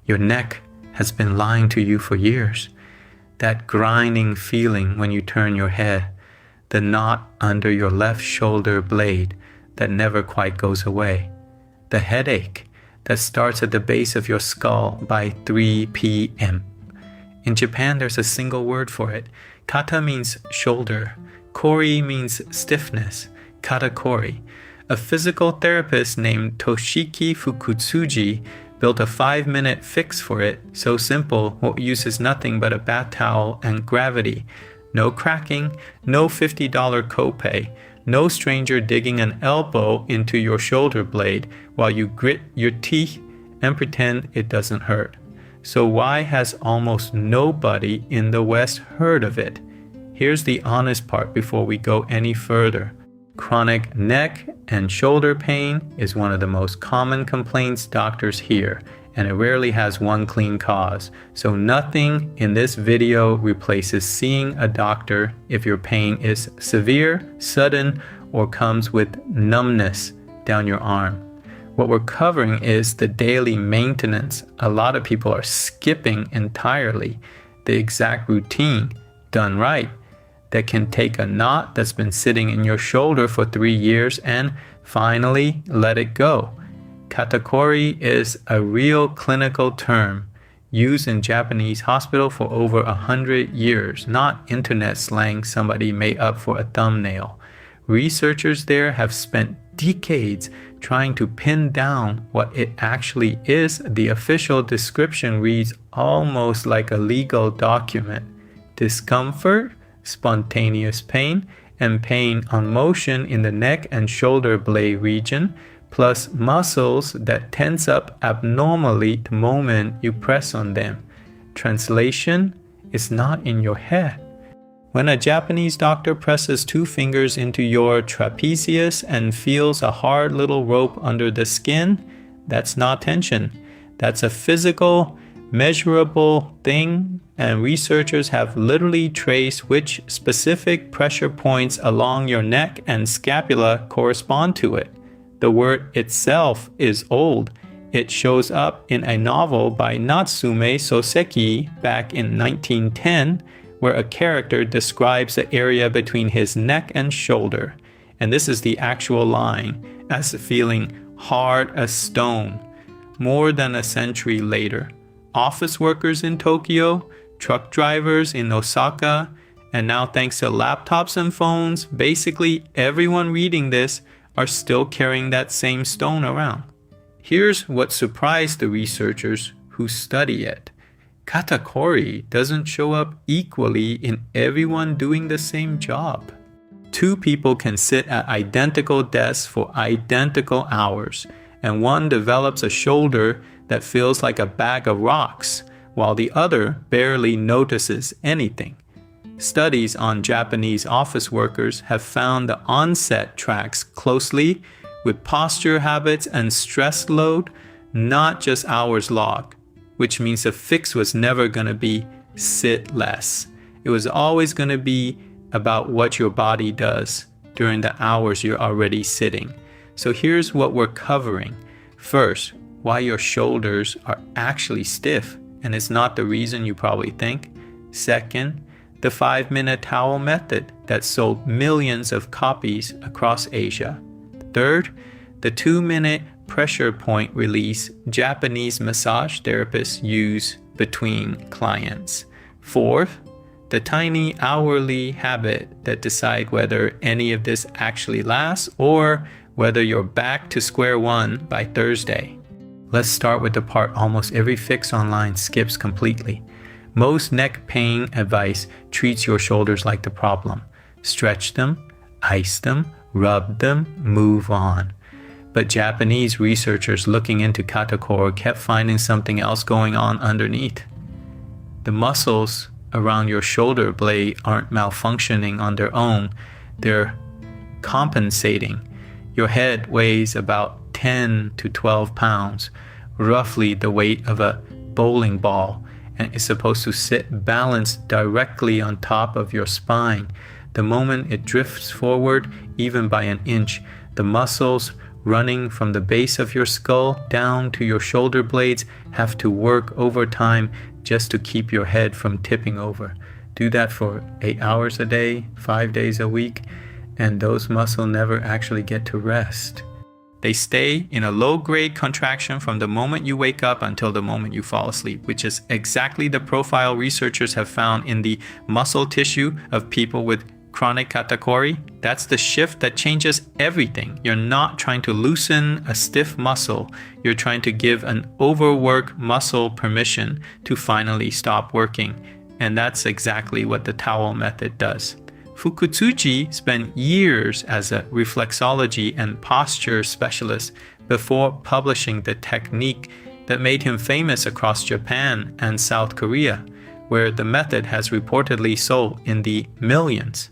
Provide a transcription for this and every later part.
Your neck has been lying to you for years. That grinding feeling when you turn your head, the knot under your left shoulder blade that never quite goes away, the headache that starts at the base of your skull by 3 p.m. In Japan, there's a single word for it. Kata means shoulder. Kori means stiffness. Kata kori. A physical therapist named Toshiki Fukutsuji built a 5-minute fix for it, so simple, it uses nothing but a bath towel and gravity. No cracking, no $50 copay, no stranger digging an elbow into your shoulder blade while you grit your teeth and pretend it doesn't hurt. So why has almost nobody in the West heard of it? Here's the honest part before we go any further. Chronic neck and shoulder pain is one of the most common complaints doctors hear, and it rarely has one clean cause. So nothing in this video replaces seeing a doctor if your pain is severe, sudden, or comes with numbness down your arm. What we're covering is the daily maintenance. A lot of people are skipping entirely the exact routine done right that can take a knot that's been sitting in your shoulder for 3 years and finally let it go. Katakori is a real clinical term used in Japanese hospital for over 100 years, not internet slang somebody made up for a thumbnail. Researchers there have spent decades trying to pin down what it actually is. The official description reads almost like a legal document. Discomfort, spontaneous pain, and pain on motion in the neck and shoulder blade region, plus muscles that tense up abnormally the moment you press on them. Translation is not in your head. When a Japanese doctor presses 2 fingers into your trapezius and feels a hard little rope under the skin, that's not tension. That's a physical, measurable thing, and researchers have literally traced which specific pressure points along your neck and scapula correspond to it. The word itself is old. It shows up in a novel by Natsume Soseki back in 1910, where a character describes the area between his neck and shoulder. And this is the actual line, as feeling hard as stone. More than a century later, office workers in Tokyo, truck drivers in Osaka, and now thanks to laptops and phones, basically everyone reading this are still carrying that same stone around. Here's what surprised the researchers who study it. Katakori doesn't show up equally in everyone doing the same job. 2 people can sit at identical desks for identical hours, and one develops a shoulder that feels like a bag of rocks, while the other barely notices anything. Studies on Japanese office workers have found the onset tracks closely with posture habits and stress load, not just hours logged, which means the fix was never going to be sit less. It was always going to be about what your body does during the hours you're already sitting. So here's what we're covering. First, why your shoulders are actually stiff, and it's not the reason you probably think. Second, the 5-minute towel method that sold millions of copies across Asia. Third, the 2-minute pressure point release Japanese massage therapists use between clients. Fourth, the tiny hourly habit that decide whether any of this actually lasts or whether you're back to square one by Thursday. Let's start with the part almost every fix online skips completely. Most neck pain advice treats your shoulders like the problem. Stretch them, ice them, rub them, move on. But Japanese researchers looking into Katakori kept finding something else going on underneath. The muscles around your shoulder blade aren't malfunctioning on their own. They're compensating. Your head weighs about 10 to 12 pounds, roughly the weight of a bowling ball, and is supposed to sit balanced directly on top of your spine. The moment it drifts forward, even by an inch, the muscles running from the base of your skull down to your shoulder blades have to work overtime just to keep your head from tipping over. Do that for 8 hours a day, 5 days a week, and those muscles never actually get to rest. They stay in a low-grade contraction from the moment you wake up until the moment you fall asleep, which is exactly the profile researchers have found in the muscle tissue of people with chronic katakori. That's the shift that changes everything. You're not trying to loosen a stiff muscle. You're trying to give an overworked muscle permission to finally stop working. And that's exactly what the towel method does. Fukutsuji spent years as a reflexology and posture specialist before publishing the technique that made him famous across Japan and South Korea, where the method has reportedly sold in the millions.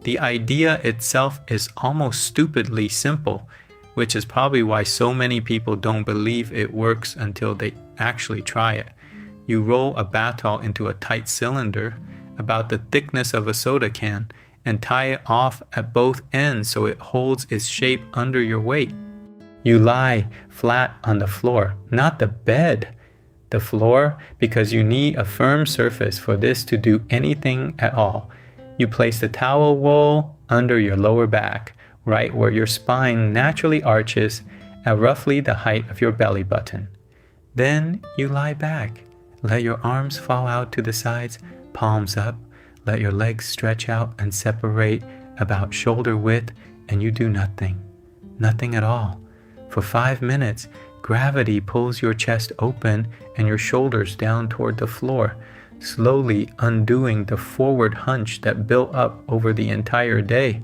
The idea itself is almost stupidly simple, which is probably why so many people don't believe it works until they actually try it. You roll a bath towel into a tight cylinder about the thickness of a soda can and tie it off at both ends so it holds its shape under your weight. You lie flat on the floor, not the bed, the floor, because you need a firm surface for this to do anything at all. You place the towel roll under your lower back, right where your spine naturally arches at roughly the height of your belly button. Then you lie back. Let your arms fall out to the sides, palms up. Let your legs stretch out and separate about shoulder width, and you do nothing. Nothing at all. For 5 minutes, gravity pulls your chest open and your shoulders down toward the floor, slowly undoing the forward hunch that built up over the entire day.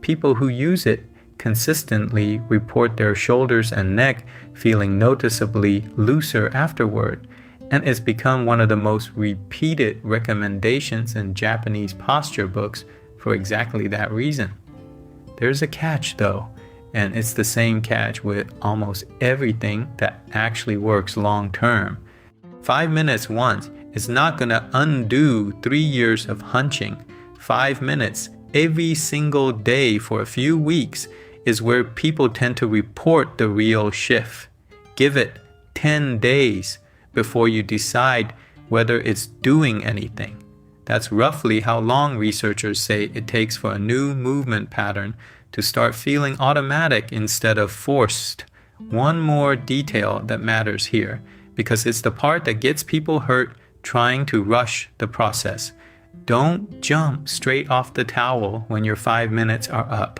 People who use it consistently report their shoulders and neck feeling noticeably looser afterward, and it's become one of the most repeated recommendations in Japanese posture books for exactly that reason. There's a catch though, and it's the same catch with almost everything that actually works long term. 5 minutes once is not going to undo 3 years of hunching. 5 minutes every single day for a few weeks is where people tend to report the real shift. Give it 10 days before you decide whether it's doing anything. That's roughly how long researchers say it takes for a new movement pattern to start feeling automatic instead of forced. One more detail that matters here, because it's the part that gets people hurt trying to rush the process. Don't jump straight off the towel when your 5 minutes are up.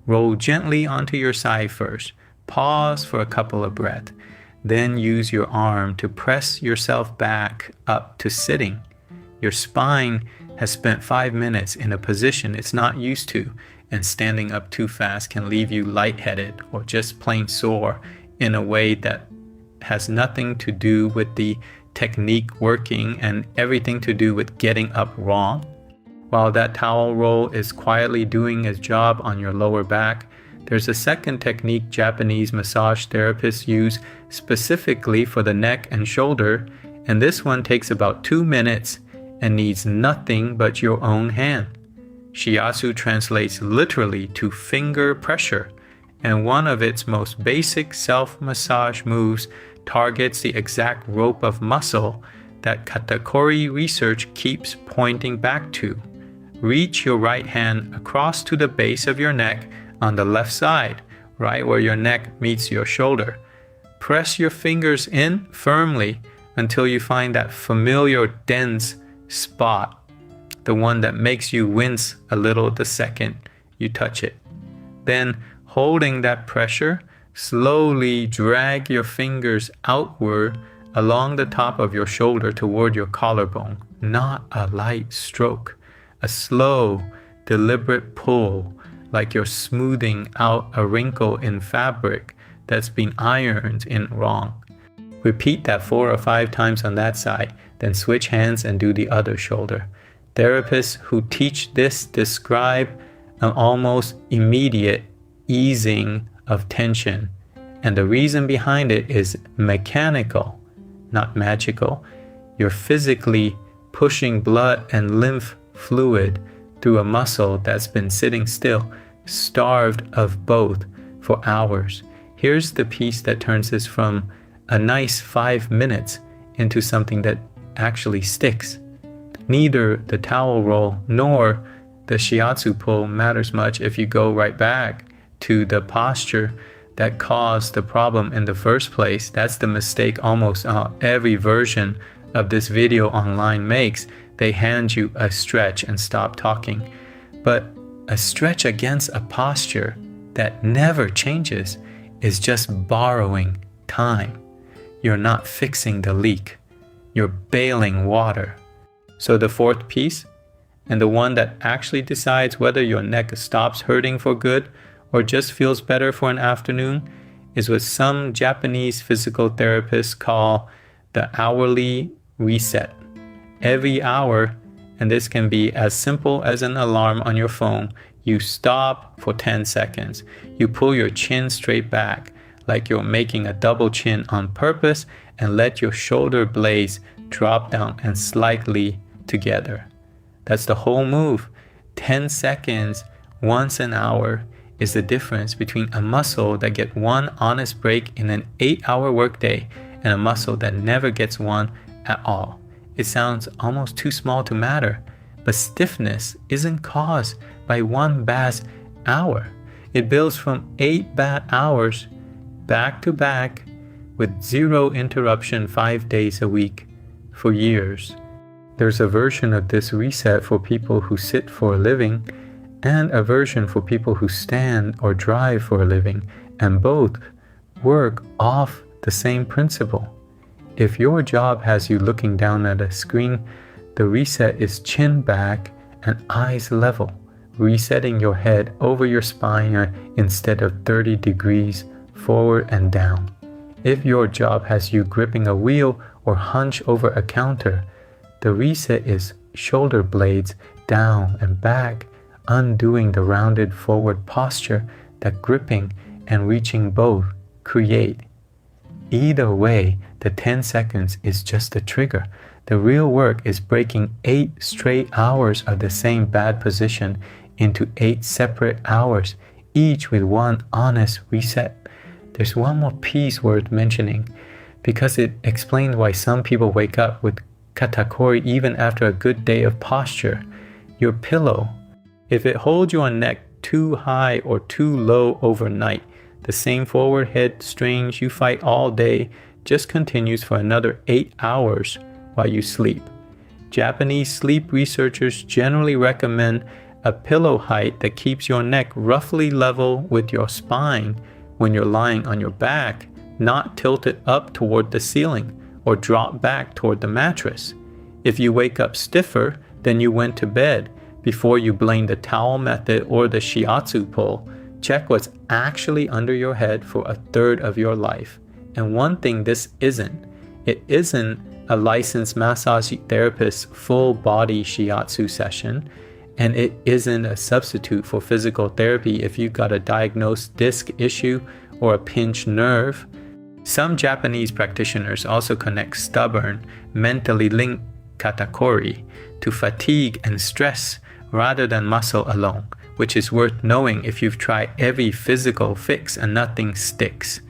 Roll gently onto your side first. Pause for a couple of breaths. Then use your arm to press yourself back up to sitting. Your spine has spent 5 minutes in a position it's not used to, and standing up too fast can leave you lightheaded or just plain sore in a way that has nothing to do with the technique working and everything to do with getting up wrong. While that towel roll is quietly doing its job on your lower back, there's a second technique Japanese massage therapists use specifically for the neck and shoulder, and this one takes about 2 minutes and needs nothing but your own hand. Shiatsu translates literally to finger pressure, and one of its most basic self-massage moves targets the exact rope of muscle that katakori research keeps pointing back to. Reach your right hand across to the base of your neck on the left side, right where your neck meets your shoulder. Press your fingers in firmly until you find that familiar dense spot, the one that makes you wince a little the second you touch it. Then, holding that pressure, slowly drag your fingers outward along the top of your shoulder toward your collarbone. Not a light stroke, a slow, deliberate pull, like you're smoothing out a wrinkle in fabric that's been ironed in wrong. Repeat that 4 or 5 times on that side, then switch hands and do the other shoulder. Therapists who teach this describe an almost immediate easing of tension, and the reason behind it is mechanical, not magical. You're physically pushing blood and lymph fluid through a muscle that's been sitting still, starved of both for hours. Here's the piece that turns this from a nice 5 minutes into something that actually sticks. Neither the towel roll nor the shiatsu pull matters much if you go right back to the posture that caused the problem in the first place. That's the mistake almost every version of this video online makes. They hand you a stretch and stop talking. But a stretch against a posture that never changes is just borrowing time. You're not fixing the leak. You're bailing water. So the fourth piece, and the one that actually decides whether your neck stops hurting for good or just feels better for an afternoon, is what some Japanese physical therapists call the hourly reset. Every hour, and this can be as simple as an alarm on your phone, you stop for 10 seconds. You pull your chin straight back like you're making a double chin on purpose and let your shoulder blades drop down and slightly together. That's the whole move. 10 seconds once an hour is the difference between a muscle that gets one honest break in an 8-hour workday and a muscle that never gets one at all. It sounds almost too small to matter, but stiffness isn't caused by one bad hour. It builds from 8 bad hours back to back with 0 interruption 5 days a week for years. There's a version of this reset for people who sit for a living and a version for people who stand or drive for a living, and both work off the same principle. If your job has you looking down at a screen, the reset is chin back and eyes level, resetting your head over your spine instead of 30 degrees forward and down. If your job has you gripping a wheel or hunch over a counter, the reset is shoulder blades down and back, undoing the rounded forward posture that gripping and reaching both create. Either way, the 10 seconds is just the trigger. The real work is breaking 8 straight hours of the same bad position into 8 separate hours, each with one honest reset. There's one more piece worth mentioning because it explains why some people wake up with katakori even after a good day of posture. Your pillow, if it holds your neck too high or too low overnight, the same forward head strains you fight all day just continues for another 8 hours while you sleep. Japanese sleep researchers generally recommend a pillow height that keeps your neck roughly level with your spine when you're lying on your back, not tilted up toward the ceiling or drop back toward the mattress. If you wake up stiffer than you went to bed, before you blame the towel method or the shiatsu pull, check what's actually under your head for a third of your life. And one thing this isn't, it isn't a licensed massage therapist's full body shiatsu session, and it isn't a substitute for physical therapy if you've got a diagnosed disc issue or a pinched nerve. Some Japanese practitioners also connect stubborn, mentally linked katakori to fatigue and stress rather than muscle alone, which is worth knowing if you've tried every physical fix and nothing sticks.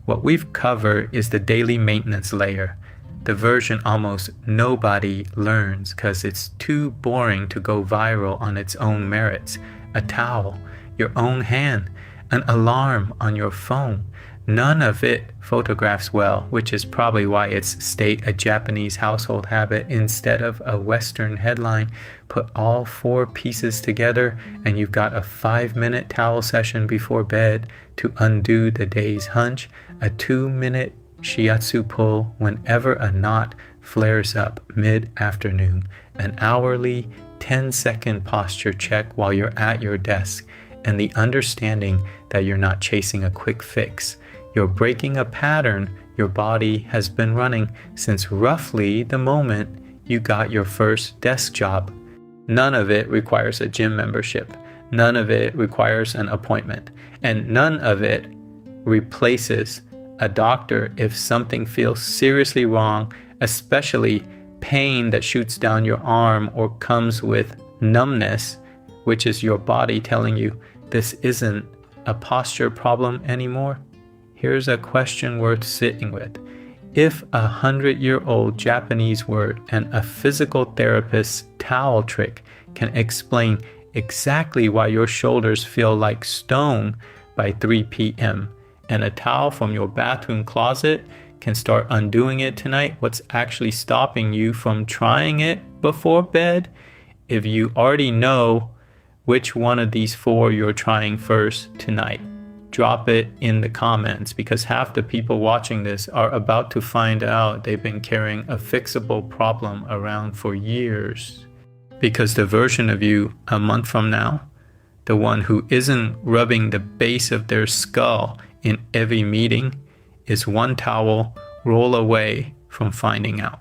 What we've covered is the daily maintenance layer, the version almost nobody learns because it's too boring to go viral on its own merits. A towel, your own hand, an alarm on your phone. None of it photographs well, which is probably why it's stayed a Japanese household habit instead of a Western headline. Put all 4 pieces together and you've got a 5-minute towel session before bed to undo the day's hunch, a 2-minute shiatsu pull whenever a knot flares up mid-afternoon, an hourly 10-second posture check while you're at your desk, and the understanding that you're not chasing a quick fix. You're breaking a pattern your body has been running since roughly the moment you got your first desk job. None of it requires a gym membership. None of it requires an appointment. And none of it replaces a doctor if something feels seriously wrong, especially pain that shoots down your arm or comes with numbness, which is your body telling you this isn't a posture problem anymore. Here's a question worth sitting with. If a 100-year-old Japanese word and a physical therapist's towel trick can explain exactly why your shoulders feel like stone by 3 p.m., and a towel from your bathroom closet can start undoing it tonight, what's actually stopping you from trying it before bed? If you already know which one of these 4 you're trying first tonight, drop it in the comments, because half the people watching this are about to find out they've been carrying a fixable problem around for years. Because the version of you a month from now, the one who isn't rubbing the base of their skull in every meeting, is one towel roll away from finding out.